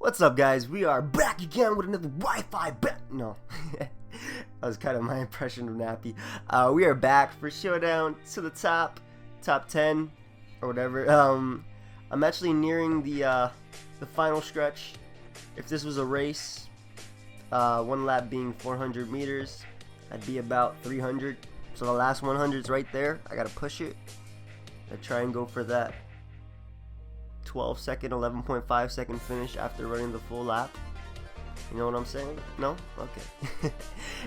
What's up, guys? We are back again with another Wi-Fi No, that was kind of my impression of Nappy. We are back for Showdown to the top 10 or whatever. I'm actually nearing the final stretch. If this was a race, one lap being 400 meters, I'd be about 300. So the last 100 is right there. I gotta push it. I try and go for that 12-second, 11.5 second finish after running the full lap. You know what I'm saying? No? Okay.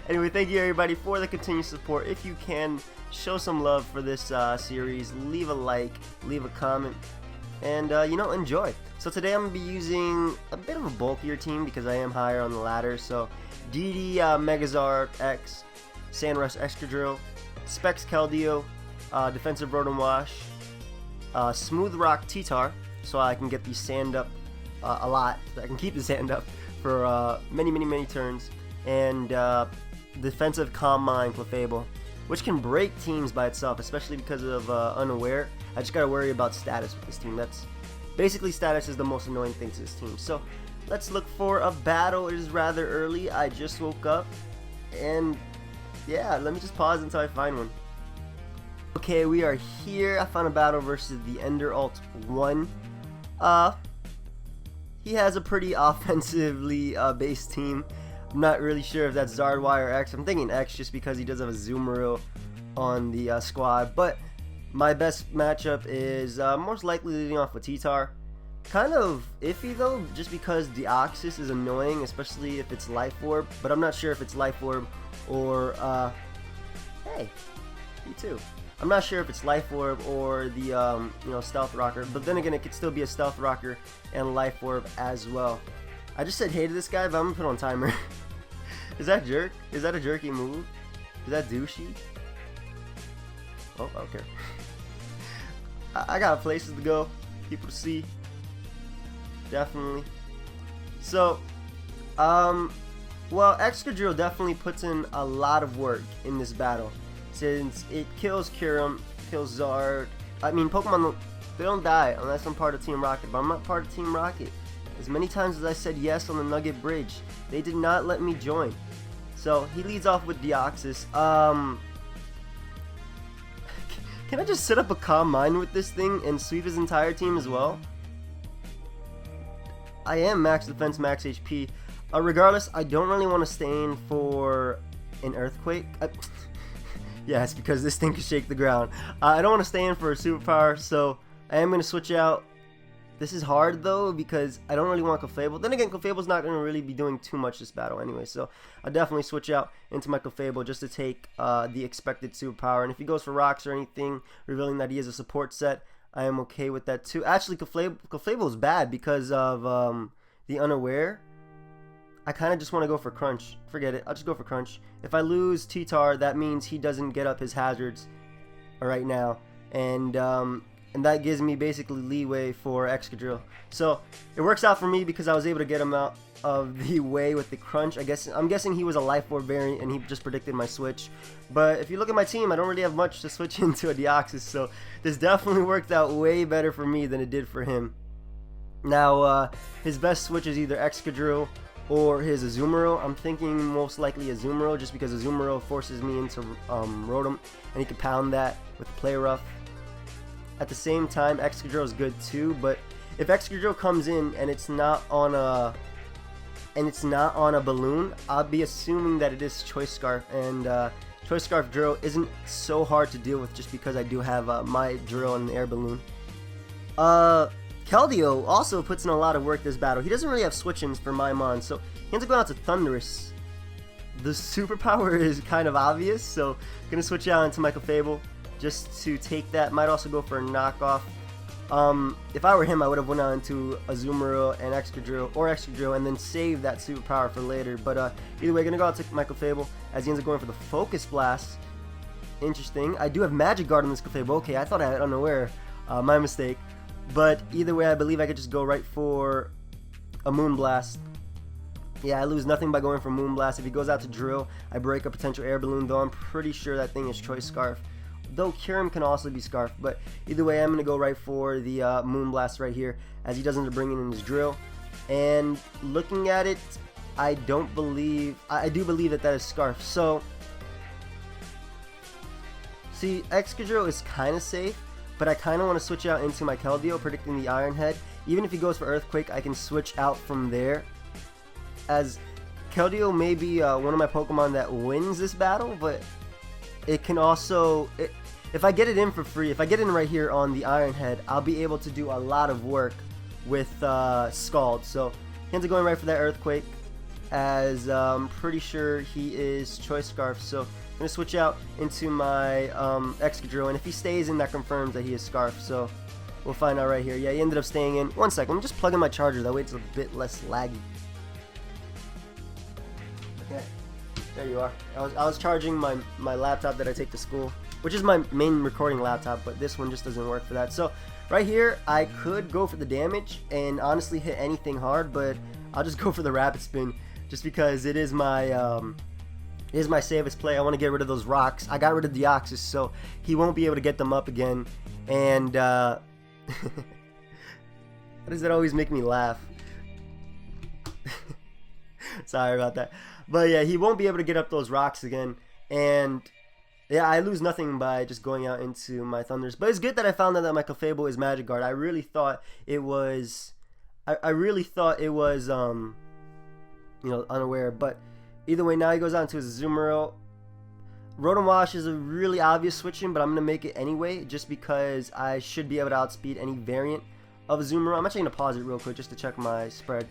Anyway, thank you everybody for the continued support. If you can, show some love for this series. Leave a like, leave a comment, and enjoy. So today I'm going to be using a bit of a bulkier team because I am higher on the ladder. So DD Megazard X, Sandrush Excadrill, Specs Keldeo, Defensive Rotom Wash, Smooth Rock T-Tar, so I can get the sand up a lot. I can keep the sand up for many turns, and Defensive Calm Mind Clefable, which can break teams by itself, especially because of Unaware. I just gotta worry about status with this team. That's basically, status is the most annoying thing to this team. So let's look for a battle. It is rather early. I just woke up, and yeah, let me just pause until I find one. Okay, we are here. I found a battle versus the Ender Alt 1. He has a pretty offensively based team. I'm not really sure if that's Zardwire or X. I'm thinking X just because he does have a Zoomeril on the squad. But my best matchup is most likely leading off with T-Tar. Kind of iffy though, just because Deoxys is annoying, especially if it's Life Orb. But I'm not sure if it's Life Orb or hey, me too. I'm not sure if it's Life Orb or the Stealth Rocker, but then again, it could still be a Stealth Rocker and Life Orb as well. I just said hey to this guy, but I'm gonna put on timer. Is that jerk? Is that a jerky move? Is that douchey? Oh, okay. I got places to go, people to see. Definitely. So, well, Excadrill definitely puts in a lot of work in this battle. Since it kills Kyurem, kills Zard. I mean, Pokemon, they don't die unless I'm part of Team Rocket, but I'm not part of Team Rocket. As many times as I said yes on the Nugget Bridge, they did not let me join. So, he leads off with Deoxys. Can I just set up a Calm Mind with this thing and sweep his entire team as well? I am max defense, max HP. Regardless, I don't really want to stain for an Earthquake. Yes, because this thing can shake the ground. I don't want to stay in for a superpower, so I am going to switch out. This is hard, though, because I don't really want Clefable. Then again, Clefable's not going to really be doing too much this battle anyway, so I'll definitely switch out into my Clefable just to take the expected superpower. And if he goes for rocks or anything, revealing that he is a support set, I am okay with that, too. Actually, Clefable is bad because of the Unaware. I kind of just want to go for Crunch. Forget it. I'll just go for Crunch. If I lose T-Tar, that means he doesn't get up his hazards right now. And that gives me basically leeway for Excadrill. So it works out for me because I was able to get him out of the way with the Crunch. I'm guessing he was a Life Orb variant and he just predicted my switch. But if you look at my team, I don't really have much to switch into a Deoxys. So this definitely worked out way better for me than it did for him. Now, his best switch is either Excadrill or his Azumarill. I'm thinking most likely Azumarill just because Azumarill forces me into Rotom and he can pound that with Play Rough. At the same time, Excadrill is good too, but if Excadrill comes in and it's not on a balloon, I'll be assuming that it is Choice Scarf, and Choice Scarf Drill isn't so hard to deal with just because I do have my Drill and an air balloon. Keldeo also puts in a lot of work this battle. He doesn't really have switch-ins for my Mon, so he ends up going out to Thundurus. The superpower is kind of obvious, so I'm going to switch out into my Clefable just to take that. Might also go for a knockoff. If I were him, I would have went on into Azumarill and Excadrill and then save that superpower for later. But either way, going to go out to my Clefable as he ends up going for the Focus Blast. Interesting. I do have Magic Guard on this Clefable. Okay, I thought I had Unaware. My mistake. But either way, I believe I could just go right for a Moonblast. Yeah, I lose nothing by going for Moonblast. If he goes out to Drill, I break a potential air balloon, though I'm pretty sure that thing is Choice Scarf. Though Kyurem can also be Scarf. But either way, I'm going to go right for the Moonblast right here, as he doesn't bring in his Drill. and looking at it, I do believe that is Scarf. So see, Excadrill is kind of safe, but I kind of want to switch out into my Keldeo, predicting the Iron Head. Even if he goes for Earthquake, I can switch out from there, as Keldeo may be one of my Pokemon that wins this battle, but it can also, if I get it in for free, if I get in right here on the Iron Head, I'll be able to do a lot of work with Scald. So he ends up going right for that Earthquake, as I'm pretty sure he is Choice Scarf. So I'm going to switch out into my Excadrill, and if he stays in, that confirms that he is Scarf. So we'll find out right here. Yeah, he ended up staying in. One second, I'm just plugging my charger, that way it's a bit less laggy. Okay, there you are. I was charging my laptop that I take to school, which is my main recording laptop, but this one just doesn't work for that. So right here, I could go for the damage and honestly hit anything hard, but I'll just go for the Rapid Spin, just because it is my safest play. I want to get rid of those rocks. I got rid of Deoxys, so he won't be able to get them up again. And why does that always make me laugh? Sorry about that. But yeah, he won't be able to get up those rocks again. And yeah, I lose nothing by just going out into my Thunders. But it's good that I found out that my Clefable is Magic Guard. I really thought it was you know, unaware. But either way, now he goes out into his Azumarill. Rotom Wash is a really obvious switch in, but I'm going to make it anyway, just because I should be able to outspeed any variant of Azumarill. I'm actually going to pause it real quick just to check my spread.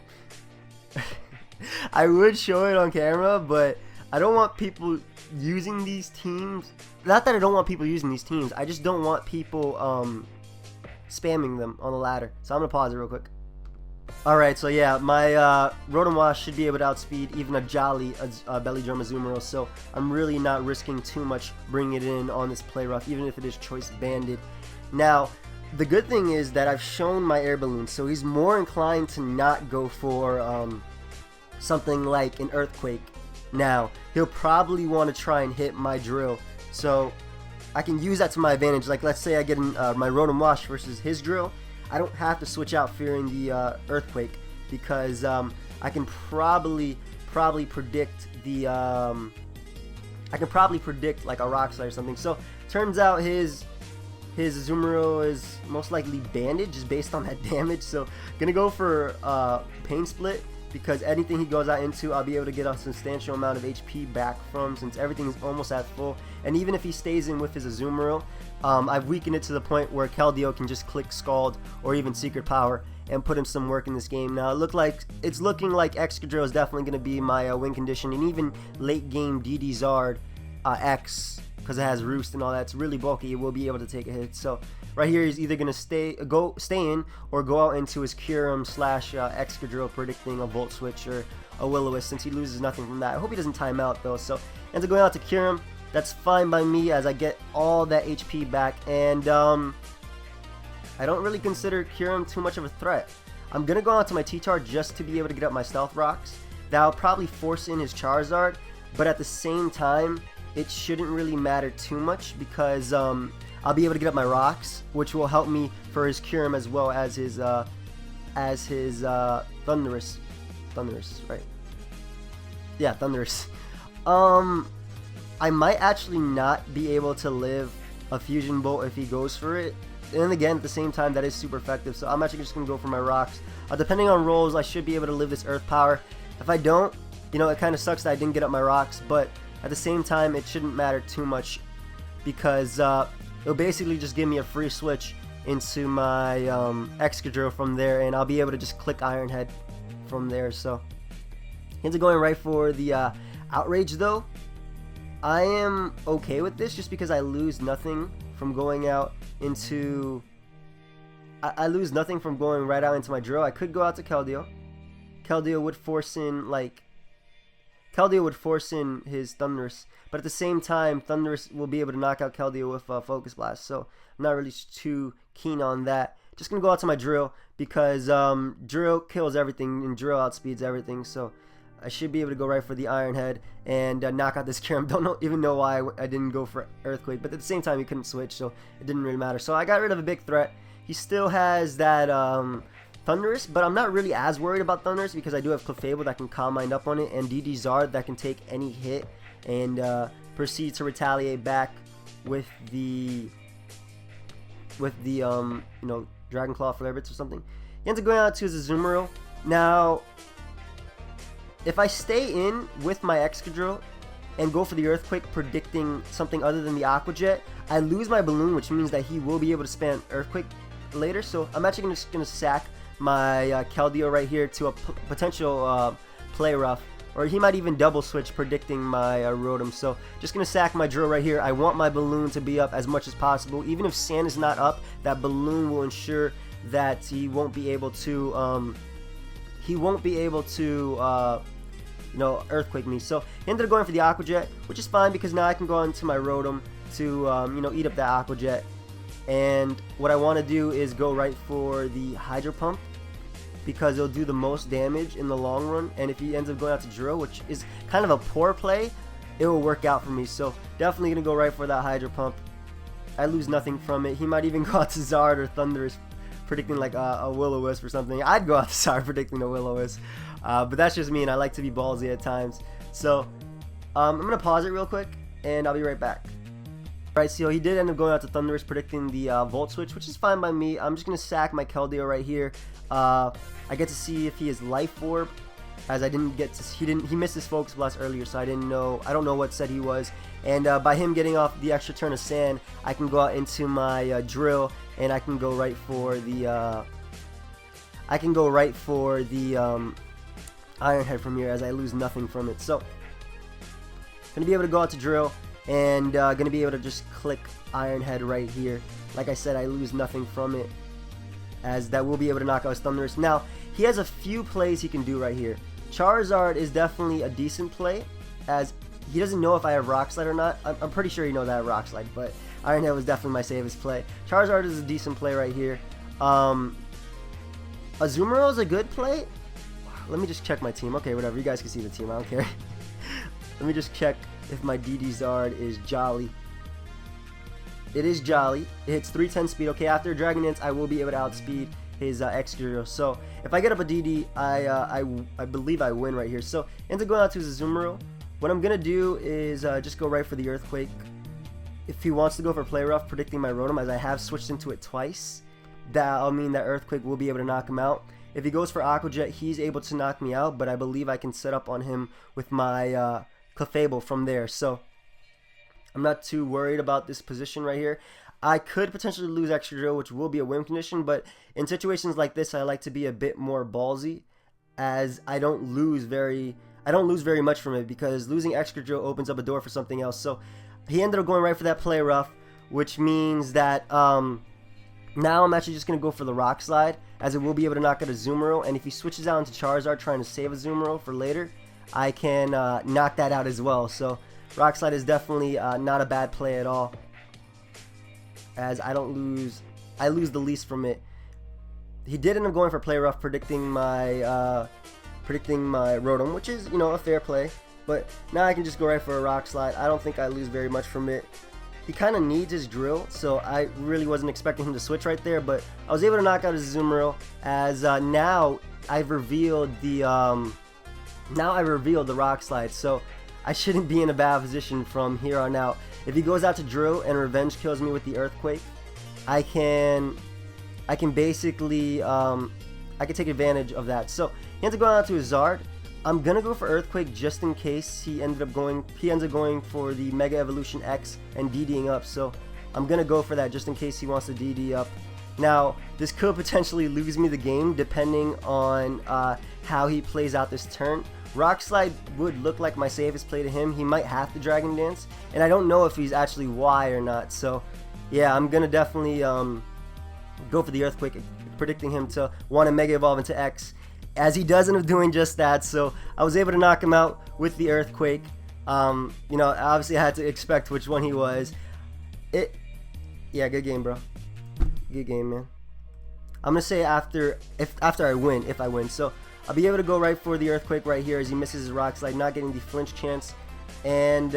I would show it on camera, but I don't want people using these teams. Not that I don't want people using these teams, I just don't want people spamming them on the ladder. So I'm going to pause it real quick. Alright, so yeah, my Rotom Wash should be able to outspeed even a Jolly Belly Drum Azumarill, so I'm really not risking too much bringing it in on this play rough, even if it is Choice Banded. Now, the good thing is that I've shown my Air Balloon, so he's more inclined to not go for something like an Earthquake. Now, he'll probably want to try and hit my Drill, so I can use that to my advantage. Like, let's say I get my Rotom Wash versus his Drill. I don't have to switch out fearing the Earthquake, because I can probably predict the I can probably predict like a Rock Slide or something. So turns out his Azumarill is most likely banded just based on that damage. So gonna go for Pain Split, because anything he goes out into, I'll be able to get a substantial amount of HP back from, since everything is almost at full. And even if he stays in with his Azumarill, I've weakened it to the point where Keldeo can just click Scald or even Secret Power and put in some work in this game. Now it's looking like Excadrill is definitely going to be my win condition, and even late game DD Zard X, because it has Roost and all that, it's really bulky, it will be able to take a hit. So right here he's either going to stay in or go out into his Kyurem slash Excadrill, predicting a Volt Switch or a Will-O-Wisp, since he loses nothing from that. I hope he doesn't time out though. So ends up going out to Kyurem. That's fine by me, as I get all that HP back, and I don't really consider Kyurem too much of a threat. I'm going to go out to my T-Tar just to be able to get up my Stealth Rocks. That'll probably force in his Charizard, but at the same time, it shouldn't really matter too much, because I'll be able to get up my Rocks, which will help me for his Kyurem as well as his Thundurus. Thundurus, right? Yeah, Thundurus. I might actually not be able to live a Fusion Bolt if he goes for it. And again, at the same time, that is super effective. So I'm actually just going to go for my Rocks. Depending on rolls, I should be able to live this Earth Power. If I don't, you know, it kind of sucks that I didn't get up my Rocks. But at the same time, it shouldn't matter too much, because it'll basically just give me a free switch into my Excadrill from there. And I'll be able to just click Iron Head from there. So ends up going right for the Outrage though. I am okay with this just because I lose nothing from going out into... I lose nothing from going right out into my Drill. I could go out to Keldeo. Keldeo would force in, like... Keldeo would force in his Thundurus. But at the same time, Thundurus will be able to knock out Keldeo with Focus Blast. So I'm not really too keen on that. Just going to go out to my Drill, because Drill kills everything and Drill outspeeds everything. So I should be able to go right for the Iron Head and knock out this Kyurem. Don't even know why I didn't go for Earthquake, but at the same time he couldn't switch, so it didn't really matter. So I got rid of a big threat. He still has that Thunderous, but I'm not really as worried about Thunderous because I do have Clefable that can Calm Mind up on it, and DD Zard that can take any hit and proceed to retaliate back with the you know, Dragon Claw Flare Blitz or something. He ends up going out to his Azumarill. Now, if I stay in with my Excadrill and go for the Earthquake, predicting something other than the Aqua Jet, I lose my Balloon, which means that he will be able to spam Earthquake later. So I'm actually just going to sack my Keldeo right here to a potential Play Rough, or he might even double switch, predicting my Rotom. So just going to sack my Drill right here. I want my Balloon to be up as much as possible. Even if Sand is not up, that Balloon will ensure that he won't be able to you know, Earthquake me. So he ended up going for the Aqua Jet, which is fine because now I can go into my Rotom to you know, eat up that Aqua Jet. And what I want to do is go right for the Hydro Pump because it'll do the most damage in the long run. And if he ends up going out to Drill, which is kind of a poor play, it will work out for me. So definitely going to go right for that Hydro Pump. I lose nothing from it. He might even go out to Zard or Thunderous, predicting like a Will-O-Wisp or something. I'd go out to Zard predicting a Will-O-Wisp. But that's just me, and I like to be ballsy at times. So I'm going to pause it real quick, and I'll be right back. Alright, so he did end up going out to Thunderous, predicting the Volt Switch, which is fine by me. I'm just going to sack my Keldeo right here. I get to see if he is Life Orb, as I didn't get to, he missed his Focus Blast earlier, so I don't know what set he was. And by him getting off the extra turn of Sand, I can go out into my Drill, and I can go right for the Iron Head from here, as I lose nothing from it. So gonna be able to go out to Drill, and gonna be able to just click Iron Head right here. Like I said, I lose nothing from it, as that will be able to knock out his Thunderous. Now he has a few plays he can do right here. Charizard is definitely a decent play, as he doesn't know if I have Rock Slide or not. I'm pretty sure he knows I have Rock Slide, but Iron Head was definitely my safest play. Charizard is a decent play right here. Azumarill is a good play. Let me just check my team. Okay, whatever. You guys can see the team. I don't care. Let me just check if my DD Zard is Jolly. It is Jolly. It hits 310 speed. Okay, after Dragon Dance, I will be able to outspeed his Excadrill. So if I get up a DD, I believe I win right here. So ends up going out to his Azumarill. What I'm gonna do is just go right for the Earthquake. If he wants to go for Play Rough, predicting my Rotom, as I have switched into it twice, that'll mean that Earthquake will be able to knock him out. If he goes for Aqua Jet, he's able to knock me out, but I believe I can set up on him with my Clefable from there. So I'm not too worried about this position right here. I could potentially lose Excadrill, which will be a win condition, but in situations like this, I like to be a bit more ballsy, as I don't lose very much from it, because losing Excadrill opens up a door for something else. So he ended up going right for that Play Rough, which means that now I'm actually just going to go for the Rock Slide, as it will be able to knock out a Azumarill, and if he switches out into Charizard trying to save a Azumarill for later, I can knock that out as well. So Rock Slide is definitely not a bad play at all, as I lose the least from it. He did end up going for Play Rough, predicting my Rotom, which is, you know, a fair play. But now I can just go right for a Rock Slide. I don't think I lose very much from it. He kind of needs his Drill, so I really wasn't expecting him to switch right there. But I was able to knock out his Azumarill, as now I've revealed the Rock Slide. So I shouldn't be in a bad position from here on out. If he goes out to Drill and Revenge kills me with the Earthquake, I can basically I can take advantage of that. So he ends up going out to his Zard. I'm gonna go for Earthquake just in case he ends up going for the Mega Evolution X and DDing up. So I'm gonna go for that just in case he wants to DD up. Now this could potentially lose me the game depending on how he plays out this turn. Rock Slide would look like my safest play to him. He might have to Dragon Dance, and I don't know if he's actually Y or not. So yeah, I'm gonna definitely go for the Earthquake, predicting him to want to Mega Evolve into X, as he does end up doing just that. So I was able to knock him out with the Earthquake. You know, obviously I had to expect which one he was. Yeah, good game, bro. Good game, man. I'm gonna say after I win, if I win. So I'll be able to go right for the Earthquake right here, as he misses his Rock Slide, not getting the flinch chance. And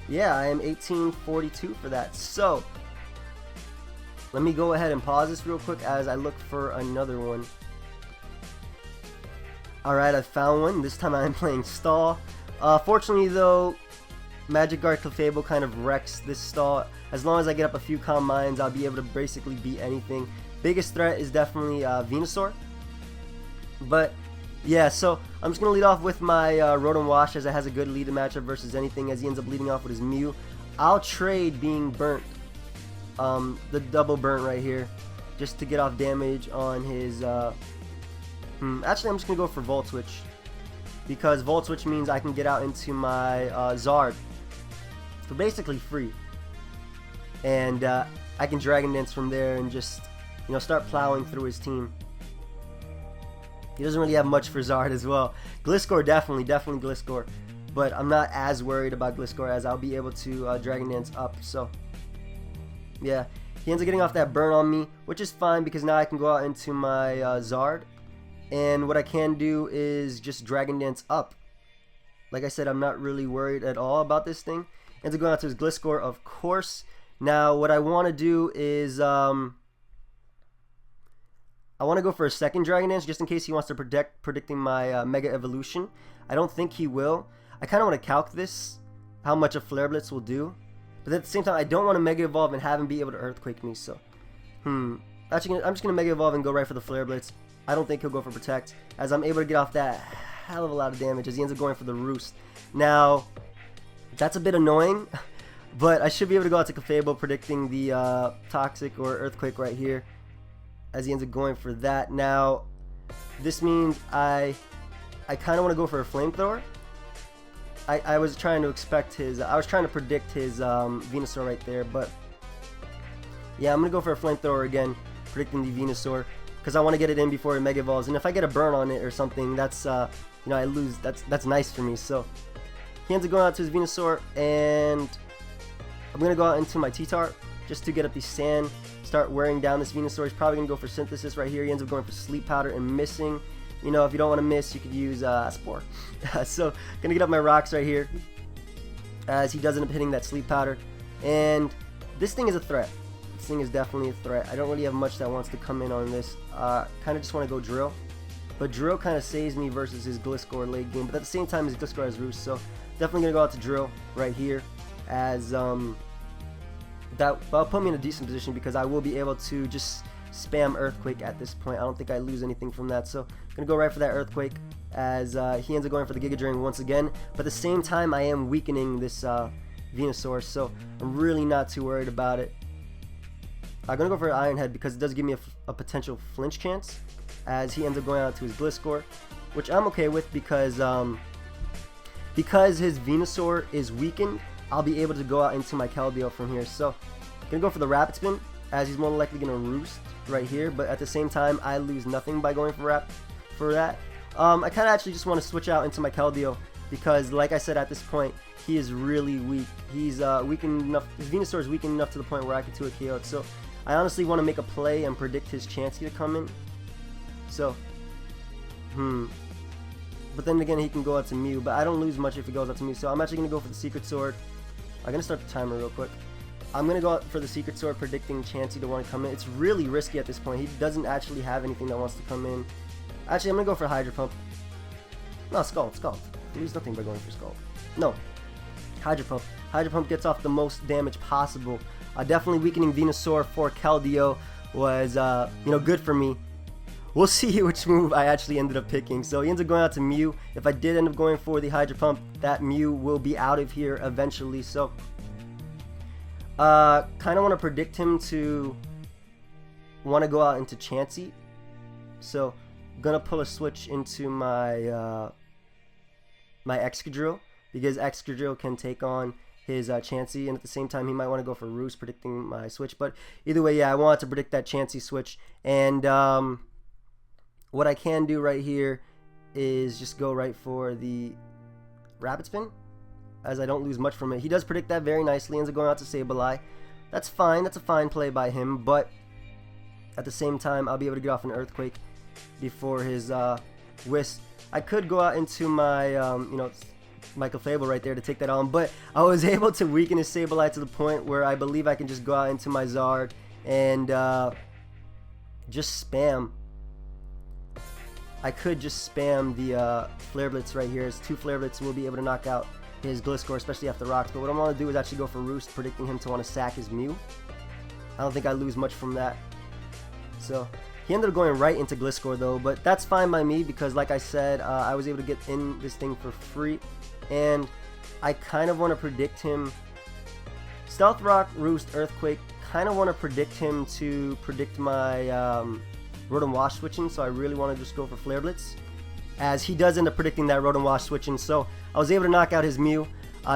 yeah, I am 1842 for that. So let me go ahead and pause this real quick as I look for another one. Alright, I found one. This time I am playing stall. Fortunately though, Magic Guard Clefable kind of wrecks this stall. As long as I get up a few calm mines, I'll be able to basically beat anything. Biggest threat is definitely Venusaur. But yeah, so I'm just going to lead off with my Rotom Wash, as it has a good lead matchup versus anything, as he ends up leading off with his Mew. I'll trade being burnt, the double burnt right here, just to get off damage on his... Actually, I'm just going to go for Volt Switch, because Volt Switch means I can get out into my Zard for basically free. And I can Dragon Dance from there and just, you know, start plowing through his team. He doesn't really have much for Zard as well. Gliscor, definitely Gliscor. But I'm not as worried about Gliscor, as I'll be able to Dragon Dance up. So, yeah. He ends up getting off that burn on me, which is fine because now I can go out into my Zard. And what I can do is just Dragon Dance up. Like I said, I'm not really worried at all about this thing. Ends up going out to his Gliscor, of course. Now, what I want to do is... I want to go for a second Dragon Dance just in case he wants to predicting my Mega Evolution. I don't think he will. I kind of want to calc this, how much a Flare Blitz will do. But at the same time, I don't want to Mega Evolve and have him be able to Earthquake me. So, actually, I'm just going to Mega Evolve and go right for the Flare Blitz. I don't think he'll go for Protect, as I'm able to get off that hell of a lot of damage as he ends up going for the Roost. Now, that's a bit annoying, but I should be able to go out to Clefable predicting the Toxic or Earthquake right here, as he ends up going for that. Now, this means I kind of want to go for a Flamethrower. I was trying to expect his, I was trying to predict his Venusaur right there, but yeah, I'm going to go for a Flamethrower again, predicting the Venusaur, because I want to get it in before it Mega Evolves, and if I get a burn on it or something, that's, you know, I lose, that's nice for me. So, he ends up going out to his Venusaur, and I'm going to go out into my T-Tart, just to get up the sand, start wearing down this Venusaur. He's probably going to go for Synthesis right here. He ends up going for Sleep Powder and missing. You know, if you don't want to miss, you could use Spore. So, going to get up my rocks right here, as he does end up hitting that Sleep Powder. And this thing is a threat. This thing is definitely a threat. I don't really have much that wants to come in on this. Kind of just want to go Drill. But Drill kind of saves me versus his Gliscor late game. But at the same time, his Gliscor has Roost. So, definitely going to go out to Drill right here, as... that'll put me in a decent position because I will be able to just spam Earthquake at this point. I don't think I lose anything from that, so I'm gonna go right for that Earthquake, as he ends up going for the Giga Drain once again. But at the same time, I am weakening this Venusaur, so I'm really not too worried about it. I'm gonna go for Iron Head because it does give me a potential flinch chance, as he ends up going out to his Gliscor, which I'm okay with because his Venusaur is weakened. I'll be able to go out into my Keldeo from here. So, gonna go for the Rapid Spin, as he's more likely gonna Roost right here. But at the same time, I lose nothing by going for that. I kind of actually just want to switch out into my Keldeo because, like I said, at this point, he is really weak. He's weakened enough. His Venusaur is weakened enough to the point where I can 2-hit KO it. So, I honestly want to make a play and predict his Chansey to come in. So, But then again, he can go out to Mew, but I don't lose much if he goes out to Mew. So, I'm actually gonna go for the Secret Sword. I'm going to start the timer real quick. I'm going to go out for the Secret Sword, predicting Chansey to want to come in. It's really risky at this point. He doesn't actually have anything that wants to come in. Actually, I'm going to go for Hydro Pump. No, Scald. I lose nothing by going for Scald. No. Hydro Pump. Hydro Pump gets off the most damage possible. Definitely weakening Venusaur for Keldeo was, you know, good for me. We'll see which move I actually ended up picking. So he ends up going out to Mew. If I did end up going for the Hydro Pump, that Mew will be out of here eventually. So, kind of want to predict him to want to go out into Chansey. So, gonna pull a switch into my my Excadrill, because Excadrill can take on his Chansey, and at the same time he might want to go for Roost, predicting my switch. But either way, yeah, I wanted to predict that Chansey switch, and what I can do right here is just go right for the Rapid Spin, as I don't lose much from it. He does predict that very nicely, ends up going out to Sableye. That's fine, that's a fine play by him, but at the same time, I'll be able to get off an Earthquake before his Wisp. I could go out into my, you know, my Clefable right there to take that on, but I was able to weaken his Sableye to the point where I believe I can just go out into my Zard and just spam I could just spam the Flare Blitz right here. It's 2 Flare Blitz will be able to knock out his Gliscor, especially after rocks. But what I want to do is actually go for Roost, predicting him to want to sack his Mew. I don't think I lose much from that. So he ended up going right into Gliscor though, but that's fine by me because like I said, I was able to get in this thing for free. And I kind of want to predict him. Stealth Rock, Roost, Earthquake. Kind of want to predict him to predict my Rotom Wash switching, so I really want to just go for Flare Blitz, as he does end up predicting that Rotom Wash switching. So I was able to knock out his Mew.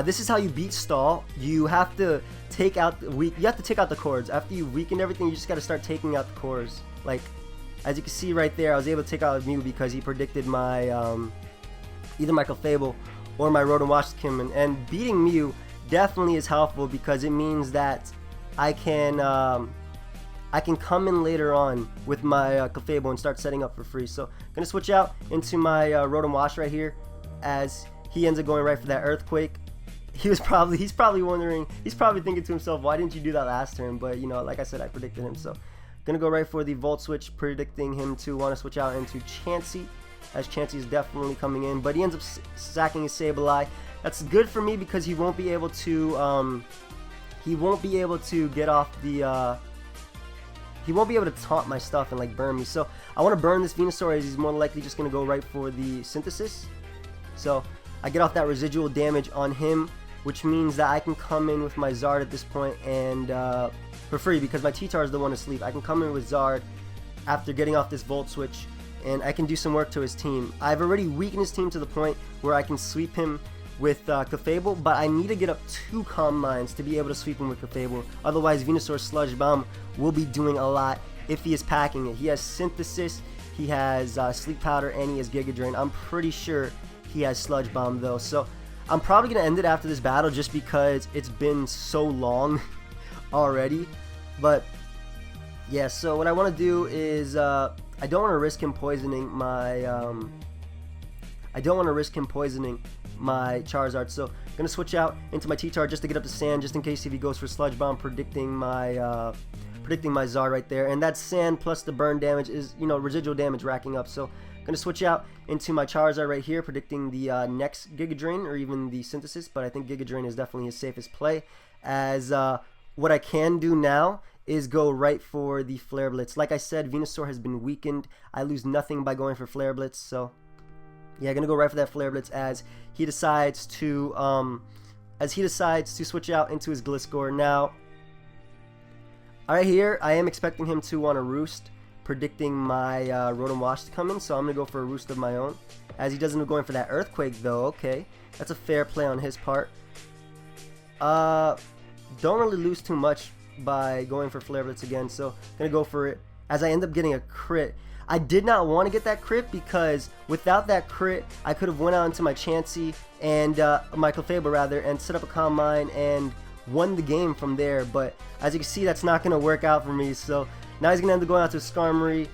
This is how you beat stall. You have to take out the cores. After you've weakened everything, you just got to start taking out the cores. Like as you can see right there, I was able to take out Mew because he predicted my either my Clefable or my Rotom Wash Kim, and beating Mew definitely is helpful because it means that I can come in later on with my Clefable and start setting up for free. So I'm gonna switch out into my Rotom Wash right here, as he ends up going right for that Earthquake. He's probably wondering, he's probably thinking to himself, why didn't you do that last turn? But you know, like I said, I predicted him. So gonna go right for the Volt Switch, predicting him to want to switch out into Chansey, as Chansey is definitely coming in, but he ends up sacking his Sableye. That's good for me because he won't be able to get off the he won't be able to taunt my stuff and like burn me. So I want to burn this Venusaur, as he's more likely just going to go right for the Synthesis. So I get off that residual damage on him, which means that I can come in with my Zard at this point and for free, because my T-Tar is the one asleep. I can come in with Zard after getting off this Volt Switch, and I can do some work to his team. I've already weakened his team to the point where I can sweep him with Clefable, but I need to get up 2 Calm Minds to be able to sweep him with Clefable. Otherwise, Venusaur's Sludge Bomb will be doing a lot if he is packing it. He has Synthesis, he has Sleep Powder, and he has Giga Drain. I'm pretty sure he has Sludge Bomb though, so I'm probably going to end it after this battle just because it's been so long already. But yeah, so what I want to do is I don't want to risk him poisoning my my Charizard, so I'm gonna switch out into my T-Tar just to get up to Sand, just in case if he goes for Sludge Bomb, predicting my Zard right there. And that Sand plus the burn damage is, you know, residual damage racking up. So I'm gonna switch out into my Charizard right here, predicting the next Giga Drain or even the Synthesis, but I think Giga Drain is definitely his safest play, as what I can do now is go right for the Flare Blitz. Like I said, Venusaur has been weakened. I lose nothing by going for Flare Blitz, so yeah, gonna go right for that Flare Blitz as he decides to switch out into his Gliscor. Now, right here, I am expecting him to want to Roost, predicting my Rotom Wash to come in, so I'm gonna go for a Roost of my own, as he doesn't go going for that Earthquake though. Okay, that's a fair play on his part. Don't really lose too much by going for Flare Blitz again, so gonna go for it as I end up getting a crit. I did not want to get that crit because without that crit, I could have went out into my Chansey and my Clefable rather, and set up a Calm Mind and won the game from there. But as you can see, that's not going to work out for me. So now he's going to end up going out to Skarmory.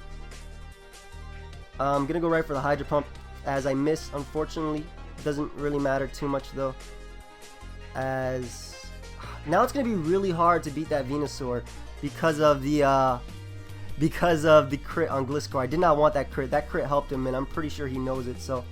I'm going to go right for the Hydro Pump as I miss, unfortunately. Doesn't really matter too much though, as now it's going to be really hard to beat that Venusaur because of the crit on Gliscor. I did not want that crit. That crit helped him, and I'm pretty sure he knows it. So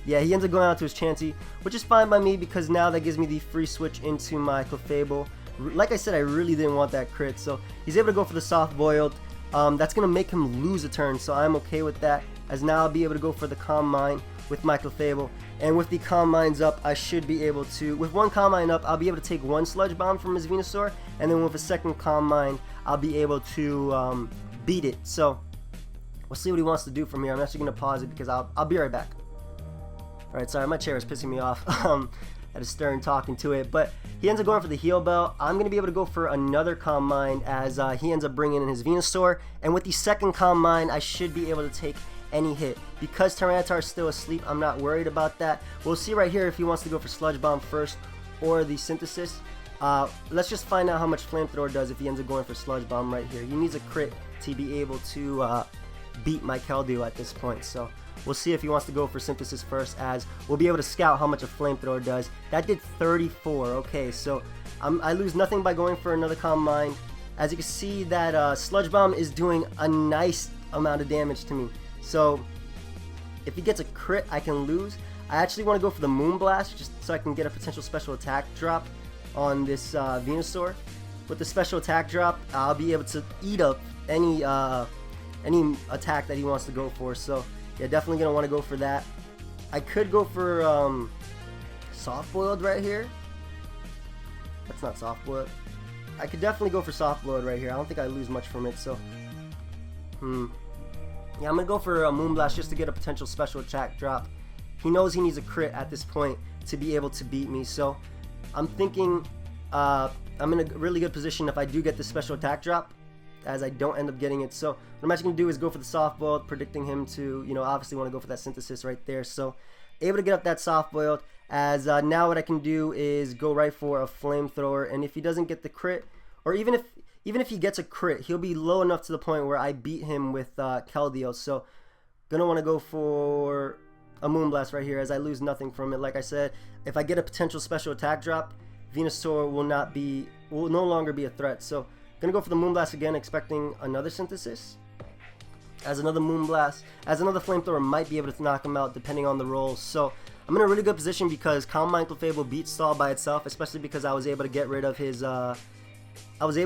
yeah, he ends up going out to his Chansey, which is fine by me because now that gives me the free switch into my Clefable. Like I said, I really didn't want that crit, so he's able to go for the Soft Boiled. That's going to make him lose a turn, so I'm okay with that, as now I'll be able to go for the Calm Mind with my Clefable. And with the Calm Minds up, I should be able to, with one Calm Mind up, I'll be able to take one Sludge Bomb from his Venusaur, and then with a second Calm Mind, I'll be able to beat it. So we'll see what he wants to do from here. I'm actually going to pause it because I'll be right back. Alright, sorry, my chair is pissing me off. At a stern talking to it, but he ends up going for the Heal Bell. I'm going to be able to go for another Calm Mind as he ends up bringing in his Venusaur, and with the second Calm Mind, I should be able to take any hit. Because Tyranitar is still asleep, I'm not worried about that. We'll see right here if he wants to go for Sludge Bomb first or the Synthesis. Let's just find out how much Flamethrower does if he ends up going for Sludge Bomb right here. He needs a crit to be able to beat my Keldeo at this point, so we'll see if he wants to go for Synthesis first, as we'll be able to scout how much a Flamethrower does. That did 34. Okay, so I lose nothing by going for another Calm Mind. As you can see, that Sludge Bomb is doing a nice amount of damage to me. So if he gets a crit, I can lose. I actually want to go for the Moonblast just so I can get a potential special attack drop on this Venusaur. With the special attack drop, I'll be able to eat up any attack that he wants to go for. So yeah, definitely gonna want to go for that. I could go for soft boiled right here. That's not soft boiled. I could definitely go for soft boiled right here. I don't think I lose much from it. So yeah, I'm gonna go for a Moonblast just to get a potential special attack drop. He knows he needs a crit at this point to be able to beat me. So I'm thinking I'm in a really good position if I do get the special attack drop, as I don't end up getting it. So what I'm actually going to do is go for the soft boiled, predicting him to, obviously want to go for that synthesis right there. So able to get up that soft boiled, as now what I can do is go right for a flamethrower. And if he doesn't get the crit, or even if he gets a crit, he'll be low enough to the point where I beat him with Keldeo. So gonna want to go for a Moonblast right here, as I lose nothing from it. Like I said, if I get a potential special attack drop, Venusaur will no longer be a threat. So gonna go for the Moonblast again, expecting another synthesis, as another Moonblast, as another flamethrower might be able to knock him out depending on the rolls. So I'm in a really good position because Calm Mind Clefable beat Stall by itself, especially because I was able to get rid of his damn, what's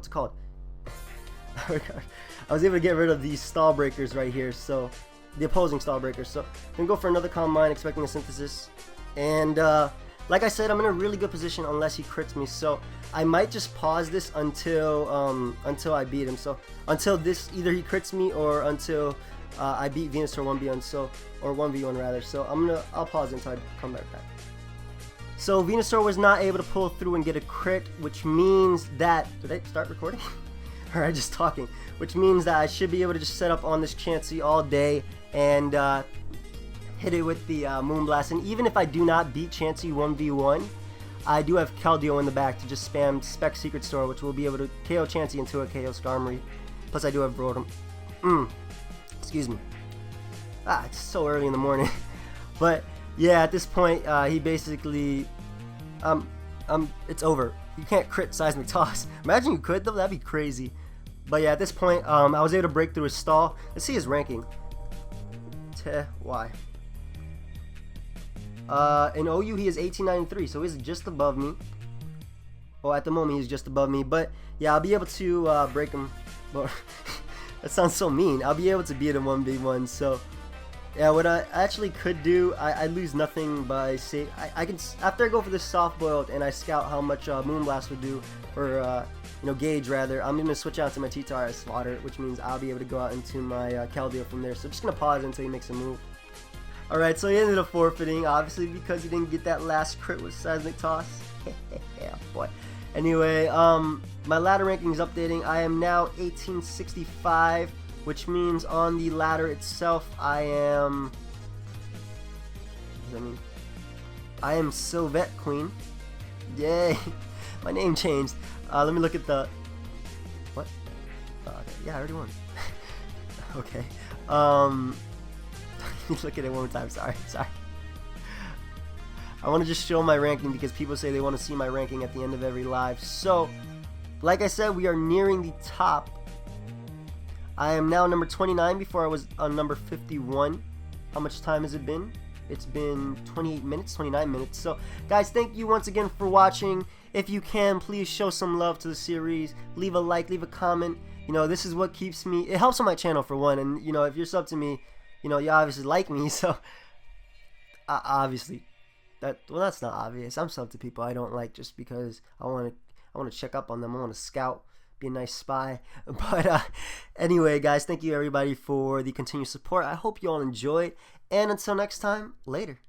it called? I was able to get rid of these stall breakers right here, so the opposing stall breakers. So I'm gonna go for another Calm Mind, expecting a synthesis. And like I said, I'm in a really good position unless he crits me. So I might just pause this until I beat him. So until this, either he crits me or until I beat Venusaur 1v1, so, or 1v1 rather. So I'll pause until I come back. So Venusaur was not able to pull through and get a crit, which means that, did I start recording? Or am I just talking? Which means that I should be able to just set up on this Chansey all day and hit it with the Moonblast. And even if I do not beat Chansey 1v1, I do have Keldeo in the back to just spam Spec Secret Store, which will be able to KO Chansey into a KO Skarmory. Plus I do have Rotom. Excuse me. It's so early in the morning. But yeah, at this point, he basically, it's over. You can't crit Seismic Toss. Imagine you could though, that'd be crazy. But yeah, at this point, I was able to break through his stall. Let's see his ranking. Why? In OU, he is 1893, so he's just above me. Well, at the moment, he's just above me. But yeah, I'll be able to break him. That sounds so mean. I'll be able to beat him 1v1. So yeah, what I actually could do, I lose nothing by say I can, after I go for this soft boiled and I scout how much Moonblast would do, or gauge rather, I'm gonna switch out to my T-Tar Slaughter, which means I'll be able to go out into my Keldeo from there. So I'm just gonna pause until he makes a move. Alright, so he ended up forfeiting, obviously because he didn't get that last crit with Seismic Toss. Yeah, boy. Anyway, my ladder ranking is updating. I am now 1865, which means on the ladder itself, I am... What does that mean? I am Sylvette Queen. Yay! My name changed. Let me look at the... What? Okay. Yeah, I already won. Okay. Let me look at it one more time. Sorry. I want to just show my ranking because people say they want to see my ranking at the end of every live. So, like I said, we are nearing the top. I am now number 29 before I was on number 51. How much time has it been? It's been 28 minutes, 29 minutes. So, guys, thank you once again for watching. If you can, please show some love to the series. Leave a like, leave a comment. This is what keeps me... It helps on my channel, for one. And, if you're sub to me, you obviously like me. So, obviously... that's not obvious. I'm sub to people I don't like just because I want to check up on them. I want to scout, be a nice spy. But anyway, guys, thank you everybody for the continued support. I hope you all enjoyed, and until next time, later.